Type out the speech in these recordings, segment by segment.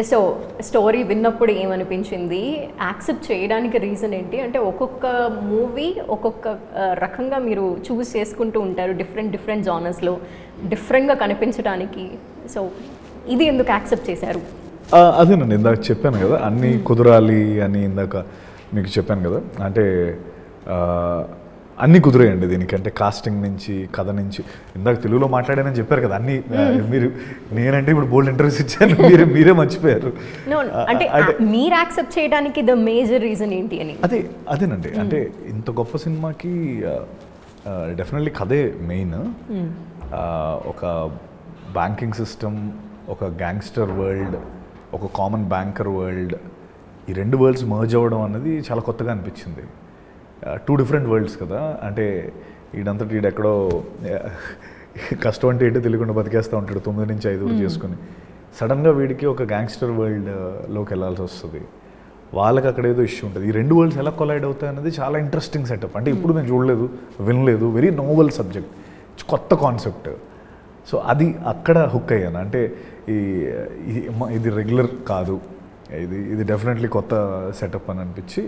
So story విన్నప్పుడు ఏమనిపించింది, accept చేయడానికి రీజన్ ఏంటి? అంటే ఒక్కొక్క మూవీ ఒక్కొక్క రకంగా మీరు చూస్ చేసుకుంటూ ఉంటారు, డిఫరెంట్ జానర్స్లో డిఫరెంట్గా కనిపించడానికి. సో ఇది ఎందుకు యాక్సెప్ట్ చేశారు? అదేనండి, ఇందాక చెప్పాను కదా అన్నీ కుదరాలి అని. ఇందాక మీకు చెప్పాను కదా, అంటే అన్నీ కుదిరాయండి దీనికి. అంటే కాస్టింగ్ నుంచి, కథ నుంచి, ఇందాక తెలుగులో మాట్లాడానని చెప్పారు కదా అన్నీ. మీరు నేనంటే ఇప్పుడు బోల్డ్ ఇంటర్వ్యూస్ ఇచ్చాను, మీరే మర్చిపోయారు. అంటే మీరు యాక్సెప్ట్ చేయడానికి ద మేజర్ రీజన్ ఏంటి అని? అదేనండి, అంటే ఇంత గొప్ప సినిమాకి డెఫినెట్లీ కథే మెయిన్. ఒక బ్యాంకింగ్ సిస్టమ్, ఒక గ్యాంగ్స్టర్ వరల్డ్, ఒక కామన్ బ్యాంకర్ వరల్డ్, ఈ రెండు వరల్డ్స్ మర్జ్ అవ్వడం అన్నది చాలా కొత్తగా అనిపించింది. 2 డిఫరెంట్ వరల్డ్స్ కదా. అంటే ఈడంతటి ఎక్కడో కష్టం అంటే ఏంటో తెలియకుండా బతికేస్తూ ఉంటాడు 9 నుంచి 5 చేసుకుని. సడన్గా వీడికి ఒక గ్యాంగ్స్టర్ వరల్డ్లోకి వెళ్ళాల్సి వస్తుంది. వాళ్ళకి అక్కడ ఏదో ఇష్యూ ఉంటుంది. ఈ రెండు వరల్డ్స్ ఎలా కొలైడ్ అవుతాయి అనేది చాలా ఇంట్రెస్టింగ్ సెటప్. అంటే ఇప్పుడు నేను చూడలేదు, వినలేదు. వెరీ నోవెల్ సబ్జెక్ట్, కొత్త కాన్సెప్ట్. సో అది అక్కడ హుక్ అయ్యాను. అంటే ఇది రెగ్యులర్ కాదు, ఇది డెఫినెట్లీ కొత్త సెటప్ అని అనిపించి.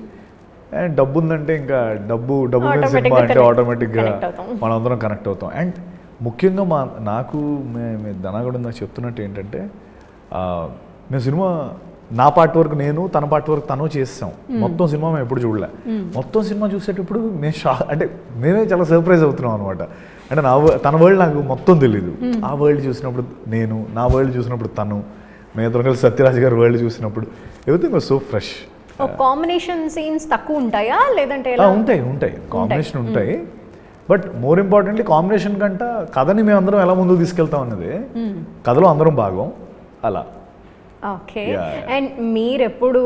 అండ్ డబ్బు ఉందంటే ఇంకా డబ్బు మీద సినిమా అంటే ఆటోమేటిక్గా మనందరం కనెక్ట్ అవుతాం. అండ్ ముఖ్యంగా నాకు ధనాగడు నాకు చెప్తున్నట్టు ఏంటంటే, మేము సినిమా నా పార్ట్ వరకు నేను, తన పార్ట్ వరకు తను చేస్తాం. మొత్తం సినిమా మేము ఎప్పుడు చూడలే. మొత్తం సినిమా చూసేటప్పుడు మేము అంటే మేమే చాలా సర్ప్రైజ్ అవుతున్నాం అనమాట. అంటే తన వరల్డ్ నాకు మొత్తం తెలీదు. ఆ వరల్డ్ చూసినప్పుడు నేను, నా వరల్డ్ చూసినప్పుడు తను, మేమిద్దరం కలిసి సత్యరాజ్ గారి వరల్డ్ చూసినప్పుడు everything was so fresh. Combination scenes తక్కువ ఉంటాయా లేదంటే? ఉంటాయి కాంబినేషన్ ఉంటాయి. బట్ మోర్ ఇంపార్టెంట్లీ కాంబినేషన్ కంటే కథని మేము ఎలా ముందుకు తీసుకెళ్తాం అన్నది. కథలో అందరం భాగం అలా. ఓకే. అండ్ మీరు ఎప్పుడు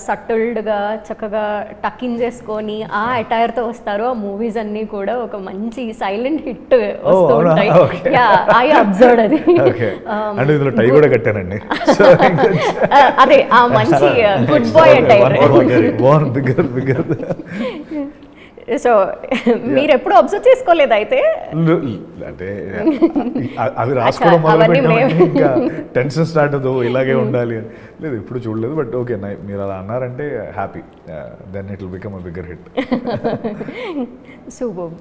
సటిల్డ్గా చక్కగా టకింగ్ చేసుకొని ఆ అటైర్తో వస్తారో, ఆ మూవీస్ అన్నీ కూడా ఒక మంచి సైలెంట్ హిట్ వస్తూ ఉంటాయి. ఐ అబ్జర్వ్ అది. అంటే ఇందులో టై కూడా కట్టానండి. అదే ఆ మంచి గుడ్ బాయ్ అటైర్. సో మీరు ఎప్పుడు అబ్జర్వ్ చేసుకోలేదు అయితే? అంటే అవి రాసుకోవడం ఇంకా టెన్షన్ స్టార్ట్ అవుతుంది, ఇలాగే ఉండాలి అని. లేదు, ఇప్పుడు చూడలేదు. బట్ ఓకే, మీరు అలా అన్నారంటే happy. Then it will become a bigger hit. Super.